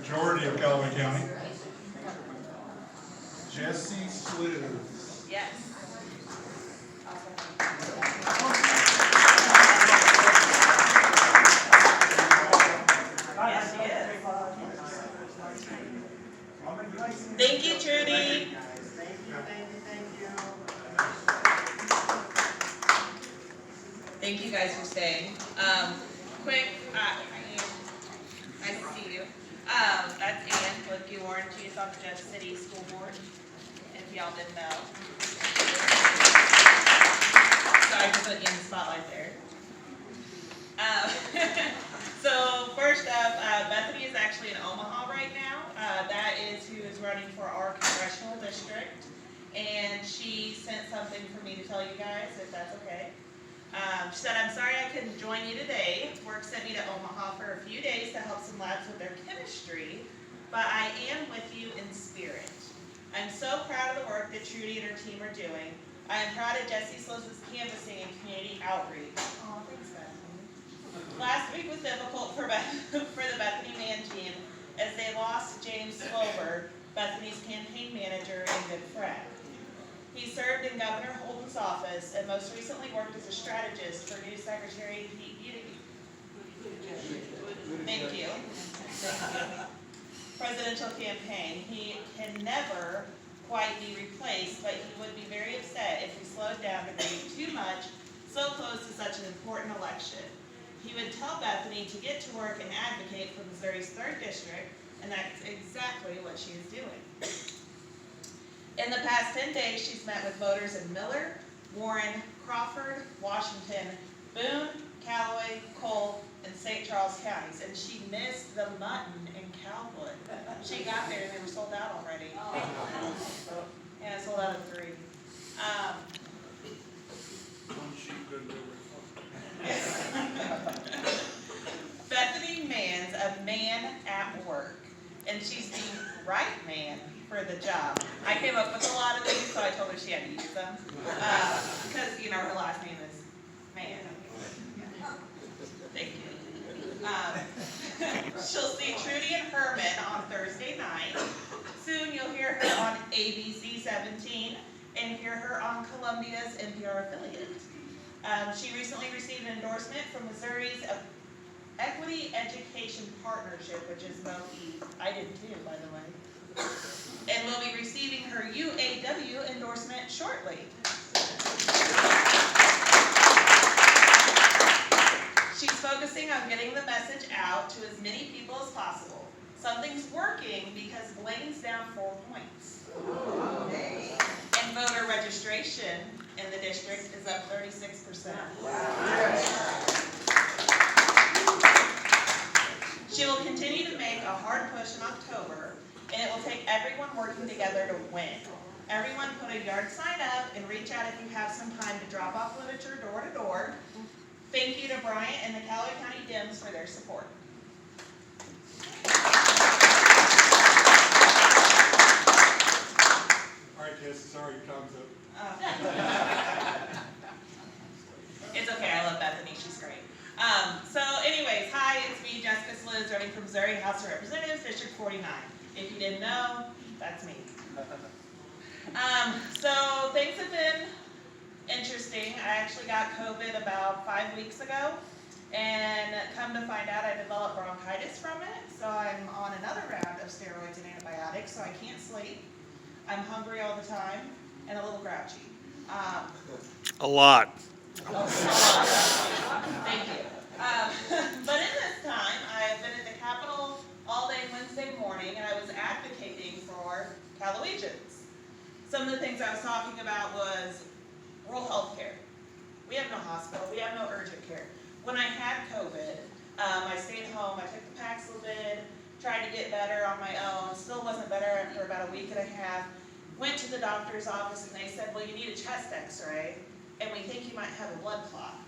Majority of Callaway County. Jesse Slisz. Yes. Yes, she is. Thank you, Trudy. Thank you guys for staying. Quick, nice to see you. That's Ann with you, Warren. She's on the Jeff City School Board, if y'all didn't know. Sorry for putting you in the spotlight there. So first up, Bethany is actually in Omaha right now. That is who is running for our congressional district. And she sent something for me to tell you guys, if that's okay. She said, I'm sorry I couldn't join you today. Work sent me to Omaha for a few days to help some labs with their chemistry, but I am with you in spirit. I'm so proud of the work that Trudy and her team are doing. I am proud of Jesse Slish's canvassing and community outreach. Oh, thanks, Bethany. Last week was difficult for the Bethany Man team as they lost James Slover, Bethany's campaign manager and good friend. He served in Governor Holden's office and most recently worked as a strategist for new Secretary Pete Buttigieg. Thank you. Presidential campaign. He can never quite be replaced, but he would be very upset if we slowed down to be too much so close to such an important election. He would tell Bethany to get to work and advocate for Missouri's 3rd district, and that's exactly what she is doing. In the past 10 days, she's met with voters in Miller, Warren, Crawford, Washington, Boone, Callaway, Cole, and St. Charles counties, and she missed the mutton in Calwood. She got there and they were sold out already. Yeah, sold out of 3. Bethany Mann's a man at work, and she's the right man for the job. I came up with a lot of these, so I told her she had to use them. Because, her last name is Man. Thank you. She'll see Trudy and Herman on Thursday night. Soon you'll hear her on ABC 17 and hear her on Columbia's NPR affiliate. She recently received an endorsement from Missouri's Equity Education Partnership, which is MOE. I did too, by the way. And will be receiving her UAW endorsement shortly. She's focusing on getting the message out to as many people as possible. Something's working because Blaine's down 4 points. And voter registration in the district is up 36%. She will continue to make a hard push in October, and it will take everyone working together to win. Everyone put a yard sign up and reach out if you have some time to drop off literature door to door. Thank you to Bryant and the Callaway County Dems for their support. All right, Jesse, sorry, your time's up. It's okay, I love Bethany, she's great. So anyways, hi, it's me, Jessica Slisz, running from Missouri House of Representatives, District 49. If you didn't know, that's me. So things have been interesting. I actually got COVID about 5 weeks ago, and come to find out I developed bronchitis from it, so I'm on another round of steroids and antibiotics, so I can't sleep. I'm hungry all the time, and a little grouchy. A lot. Thank you. But in this time, I've been at the Capitol all day Wednesday morning, and I was advocating for Callawayians. Some of the things I was talking about was rural health care. We have no hospital. We have no urgent care. When I had COVID, I stayed home. I took the Paxlovid, tried to get better on my own. Still wasn't better after about a week and a half. Went to the doctor's office, and they said, well, you need a chest x-ray, and we think you might have a blood clot.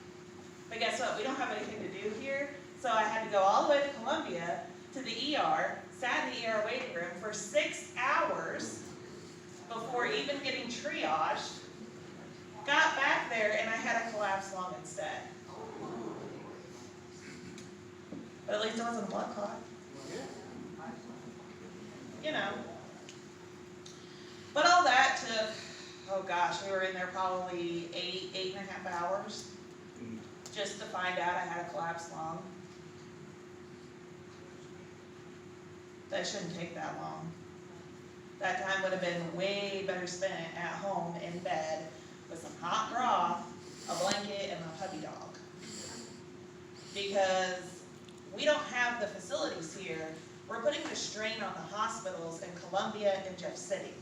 But guess what? We don't have anything to do here, so I had to go all the way to Columbia to the ER, sat in the ER waiting room for 6 hours before even getting triaged. Got back there, and I had a collapsed lung instead. But at least it wasn't a blood clot. you know. But all that took, oh gosh, we were in there probably 8.5 hours just to find out I had a collapsed lung. That shouldn't take that long. That time would have been way better spent at home in bed with some hot broth, a blanket, and a puppy dog. Because we don't have the facilities here. We're putting the strain on the hospitals in Columbia and Jeff City.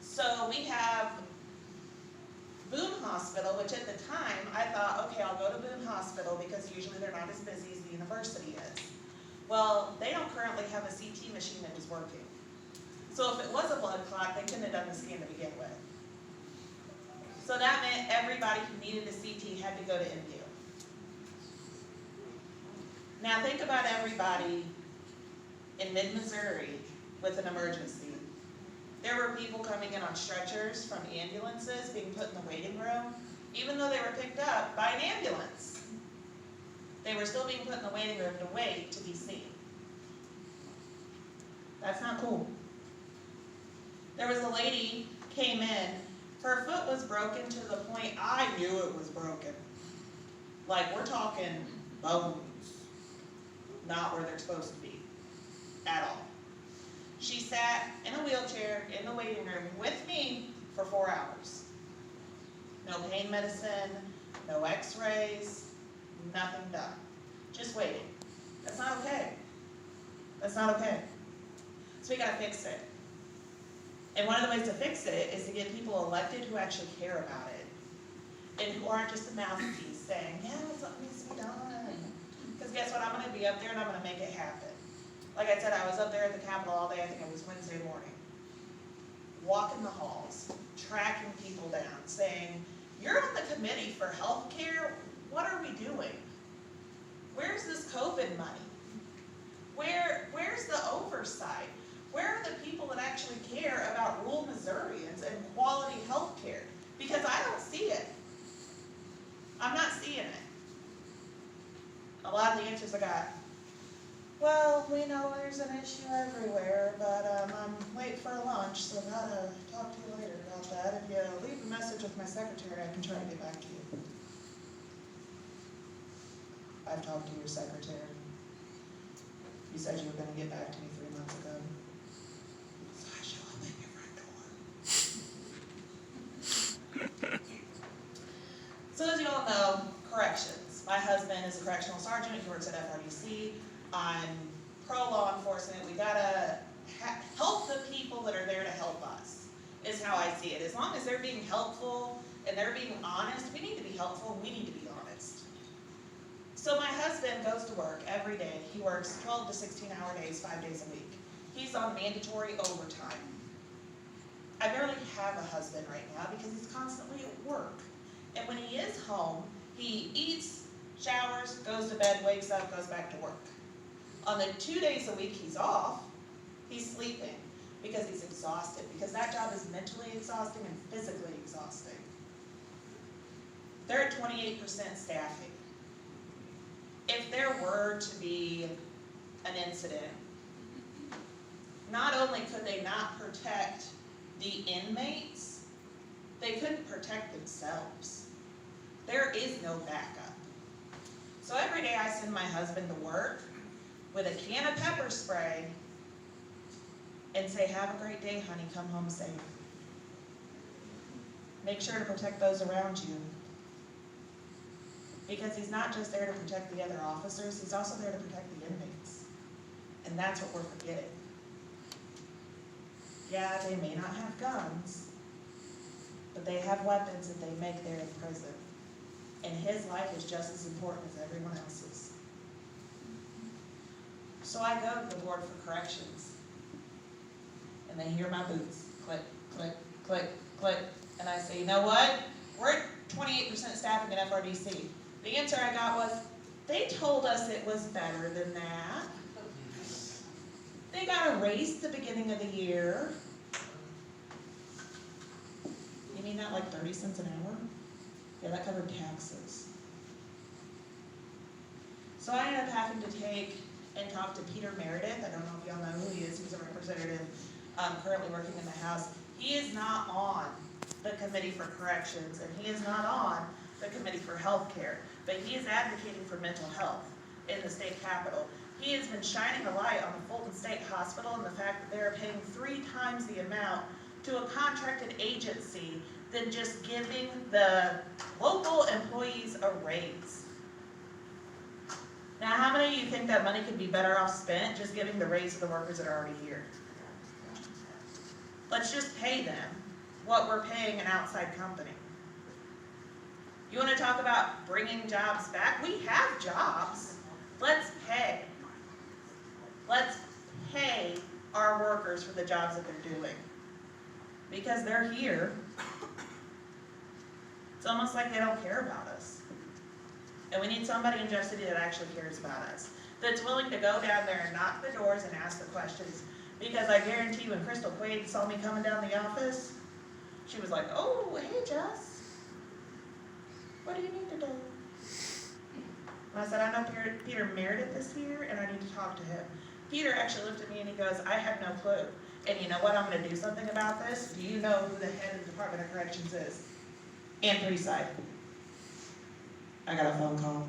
So we have Boone Hospital, which at the time I thought, okay, I'll go to Boone Hospital because usually they're not as busy as the university is. Well, they don't currently have a CT machine that was working. So if it was a blood clot, they couldn't have done the scan to begin with. So that meant everybody who needed a CT had to go to NVU. Now think about everybody in mid-Missouri with an emergency. There were people coming in on stretchers from ambulances being put in the waiting room, even though they were picked up by an ambulance. They were still being put in the waiting room to wait to be seen. That's not cool. There was a lady came in, her foot was broken to the point I knew it was broken. Like we're talking bones, not where they're supposed to be, at all. She sat in a wheelchair in the waiting room with me for 4 hours. No pain medicine, no x-rays, nothing done. Just waiting. That's not okay. That's not okay. So we gotta fix it. And one of the ways to fix it is to get people elected who actually care about it. And who aren't just a mouthpiece saying, yeah, something needs to be done. Because guess what, I'm gonna be up there and I'm gonna make it happen. Like I said, I was up there at the Capitol all day, I think it was Wednesday morning. Walking the halls, tracking people down, saying, you're on the committee for healthcare, what are we doing? Where's this COVID money? Where's the oversight? Where are the people that actually care about rural Missourians and quality health care? Because I don't see it. I'm not seeing it. A lot of the answers I got, well, we know there's an issue everywhere, but I'm late for lunch, so I've got to talk to you later about that. If you leave a message with my secretary, I can try to get back to you. I've talked to your secretary. You said you were going to get back to me 3 months ago. So I show up at your front door. So as you all know, corrections. My husband is a correctional sergeant. He works at FRDC. I'm pro-law enforcement. We gotta help the people that are there to help us, is how I see it. As long as they're being helpful and they're being honest, we need to be helpful and we need to be honest. So my husband goes to work every day. He works 12 to 16-hour days, 5 days a week. He's on mandatory overtime. I barely have a husband right now because he's constantly at work. And when he is home, he eats, showers, goes to bed, wakes up, goes back to work. On the 2 days a week he's off, he's sleeping because he's exhausted, because that job is mentally exhausting and physically exhausting. They're at 28% staffing. If there were to be an incident, not only could they not protect the inmates, they couldn't protect themselves. There is no backup. So every day I send my husband to work with a can of pepper spray and say, have a great day, honey, come home safe. Make sure to protect those around you. Because he's not just there to protect the other officers, he's also there to protect the inmates. And that's what we're forgetting. Yeah, they may not have guns, but they have weapons that they make there in prison. And his life is just as important as everyone else's. So I go to the Board for Corrections, and they hear my boots, click, click, click, click, and I say, you know what? We're at 28% staffing at FRDC. The answer I got was, they told us it was better than that. They got a raise at the beginning of the year. You mean that like 30 cents an hour? Yeah, that covered taxes. So I ended up having to take and talk to Peter Meredith. I don't know if y'all know who he is. He's a representative currently working in the House. He is not on the Committee for Corrections, and he is not on the Committee for Healthcare, but he is advocating for mental health in the state capitol. He has been shining a light on the Fulton State Hospital and the fact that they're paying 3 times the amount to a contracted agency than just giving the local employees a raise. Now, how many of you think that money could be better off spent just giving the raise to the workers that are already here? Let's just pay them what we're paying an outside company. You want to talk about bringing jobs back? We have jobs. Let's pay. Let's pay our workers for the jobs that they're doing. Because they're here. It's almost like they don't care about us. And we need somebody in Jeff City that actually cares about us. That's willing to go down there and knock the doors and ask the questions. Because I guarantee you, when Crystal Quaid saw me coming down the office, she was like, "Oh, hey Jess, what do you need to do?" And I said, "I know Peter Meredith is here and I need to talk to him." Peter actually looked at me and he goes, "I have no clue. And you know what, I'm going to do something about this. Do you know who the head of the Department of Corrections is?" And Preside. I got a phone call.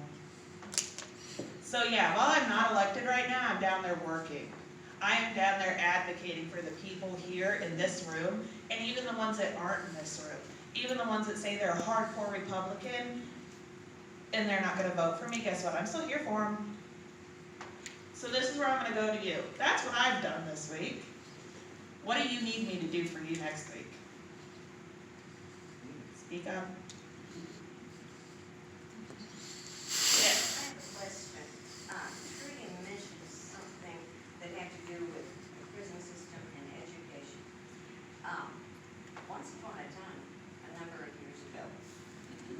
So yeah, while I'm not elected right now, I'm down there working. I am down there advocating for the people here in this room, and even the ones that aren't in this room. Even the ones that say they're a hardcore Republican, and they're not going to vote for me. Guess what? I'm still here for them. So this is where I'm going to go to you. That's what I've done this week. What do you need me to do for you next week? Speak up. Yes. I have a question. Trudy mentioned something that had to do with the prison system and education. Once upon a time, a number of years ago,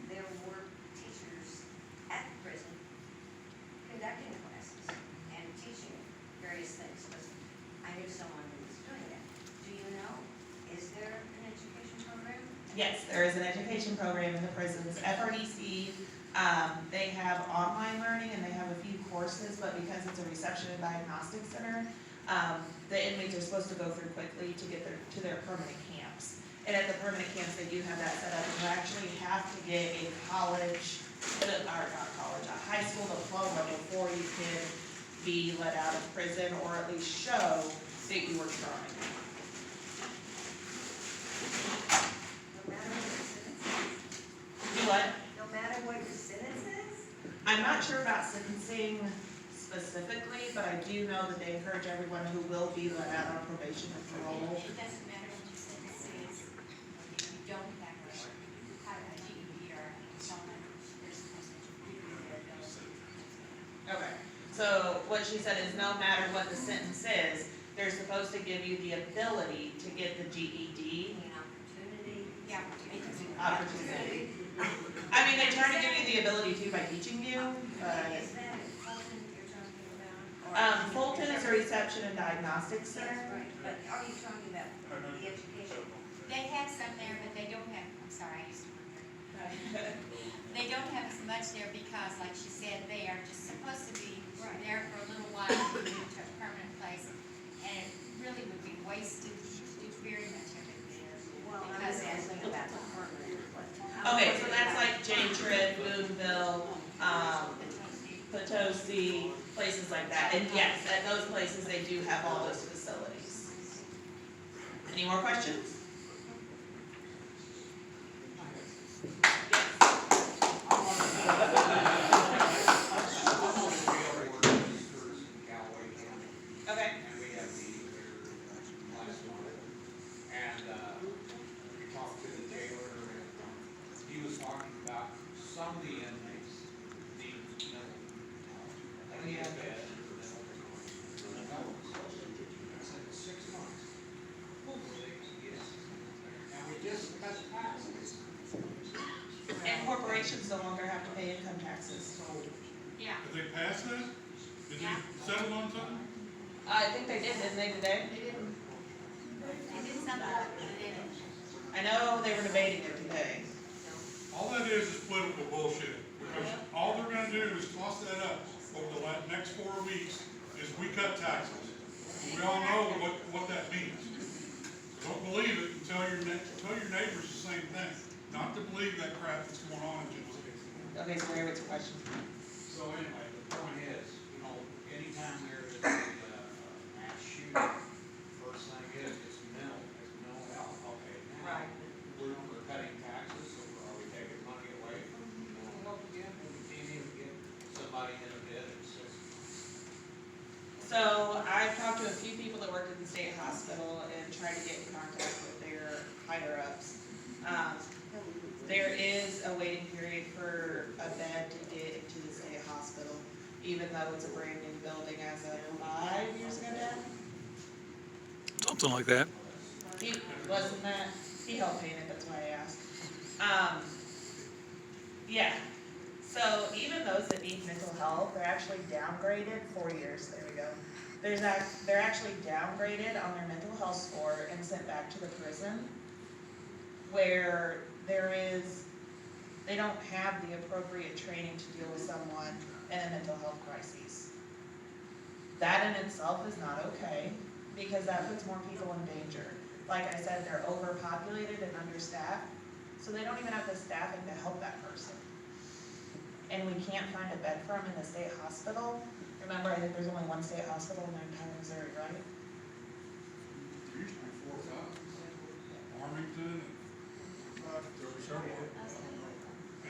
there were teachers at the prison conducting classes and teaching various things. Because I knew someone who was doing that. Do you know, is there an education program? Yes, there is an education program in the prisons. FRDC, they have online learning and they have a few courses, but because it's a reception and diagnostic center, the inmates are supposed to go through quickly to get to their permanent camps. And at the permanent camps, they do have that set up. You actually have to get a college, or not college, a high school diploma before you can be let out of prison, or at least show that you were trying. No matter what your sentence is? Do what? No matter what your sentence is? I'm not sure about sentencing specifically, but I do know that they encourage everyone who will be let out on probation and parole. It doesn't matter what your sentence is, if you don't have a GED or something, they're supposed to give you their ability. Okay, so what she said is no matter what the sentence is, they're supposed to give you the ability to get the GED. An opportunity? Yeah. Opportunity. I mean, they try to give you the ability to by teaching you, but, Is that in Fulton you're talking about? Or- Fulton is a reception and diagnostic center. Right, but are you talking about the education? They have some there, but they don't have, I'm sorry, I used to work there. They don't have as much there because, like she said, they are just supposed to be there for a little while and move to a permanent place. And it really would be wasted to do very much of it there. Well, I'm Because asking about the permanent. Okay, so that's like J-Trip, Boonville, Potosi, places like that. And yes, at those places, they do have all those facilities. Any more questions? Callaway County, Okay. and we had a meeting there last month. And, we talked to the jailer, and, he was talking about some of the inmates need plenty of bed. I said, 6 months. Yes. And we just cut taxes. And corporations no longer have to pay income taxes. Yeah. Did they pass that? Did they settle on something? I think they did, didn't they, today? They did something, but they didn't. I know they were debating it today. All that is political bullshit, because all they're gonna do is toss that up over the next 4 weeks, is we cut taxes. We all know what that means. crap that's going on in jail. Okay, so what's your question? So anyway, the point is, you know, anytime there is a mass shooting, first thing is, it's mental health, okay, now, Right. we're cutting taxes, so are we taking money away from mental health again? We can't even get somebody in a bed at 6 months. So I've talked to a few people that worked at the state hospital and tried to get in contact with their higher ups. There is a waiting period for a bed to get into the state hospital, even though it's a brand new building as of 5 years ago now. Something like that. He wasn't that, he helped paint it, that's why I asked. Yeah, so even those that need mental health, they're actually downgraded 4 years, there we go. They're actually downgraded on their mental health score and sent back to the prison, where they don't have the appropriate training to deal with someone in a mental health crisis. That in itself is not okay, because that puts more people in danger. Like I said, they're overpopulated and understaffed, so they don't even have the staffing to help that person. And we can't find a bed for them in the state hospital. Remember, I think there's only one state hospital in their entire Missouri, right? There used to be 4,000. Arlington, and there were several.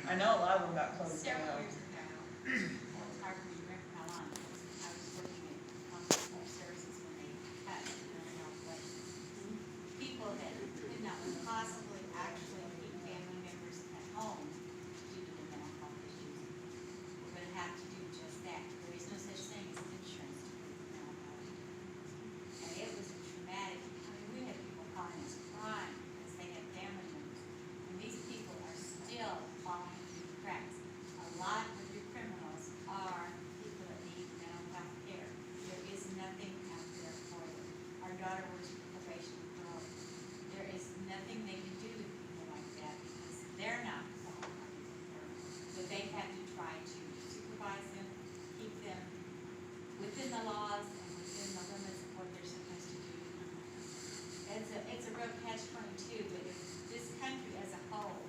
I know a lot of them got closed down. Several years ago, it's hard for me to remember how long, I was working at Commonwealth Services when they cut mental health wages. People that could not possibly actually keep family members at home due to the mental health issues, we're gonna have to do just that. There is no such thing as insurance to pay for mental health. And it was a traumatic, I mean, we had people calling us crying because they had family members. And these people are still falling through the cracks. A lot of your criminals are people that need mental health care. There is nothing out there for them. Our daughter works for probation parole. There is nothing they can do with people like that because they're not qualified. So they have to try to supervise them, keep them within the laws and within the limits of what they're supposed to do. It's a real catch-22, but if this country as a whole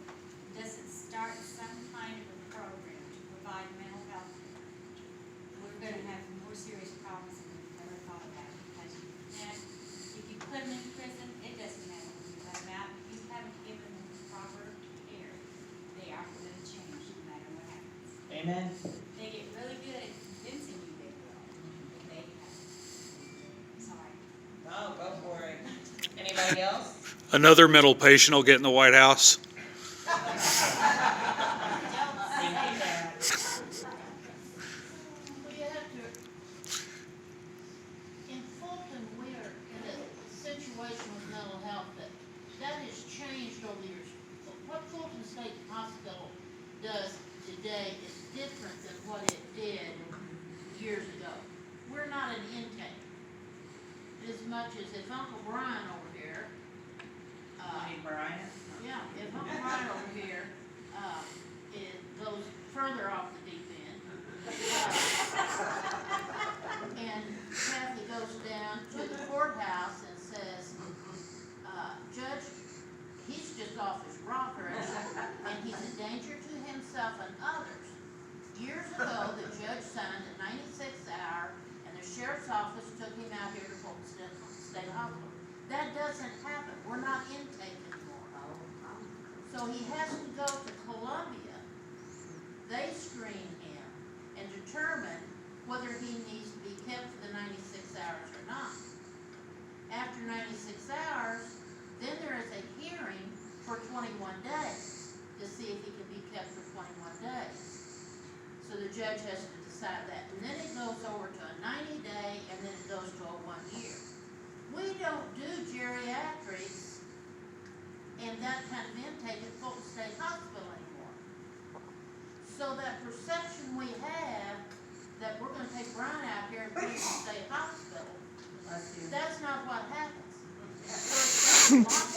doesn't start some kind of a program to provide mental health care, we're gonna have more serious problems than we've ever thought about. Because if you put them in prison, it doesn't matter when you let them out. If you haven't given them the proper care, they aren't gonna change no matter what happens. Amen. They get really good at convincing you they will, but they haven't. Sorry. No, go for it. Anybody else? Another mental patient will get in the White House. We have to, in Fulton, we are in a situation with mental health that has changed over the years. What Fulton State Hospital does today is different than what it did years ago. We're not an intake. As much as if Uncle Brian over here, Hey, Brian. yeah, if Uncle Brian over here, it goes further off the deep end. And Kathy goes down to the courthouse and says, Judge, he's just off his rocker and he's a danger to himself and others. Years ago, the judge signed a 96-hour and the sheriff's office took him out here to Fulton State Hospital. That doesn't happen. We're not intake anymore. So he has to go to Columbia. They screen him and determine whether he needs to be kept for the 96 hours or not. After 96 hours, then there is a hearing for 21 days to see if he can be kept for 21 days. So the judge has to decide that. And then it goes over to a 90-day and then it goes to a 1 year. We don't do geriatrics and that kind of intake at Fulton State Hospital anymore. So that perception we have that we're gonna take Brian out here and put him in State Hospital, that's not what happens. So it's a lot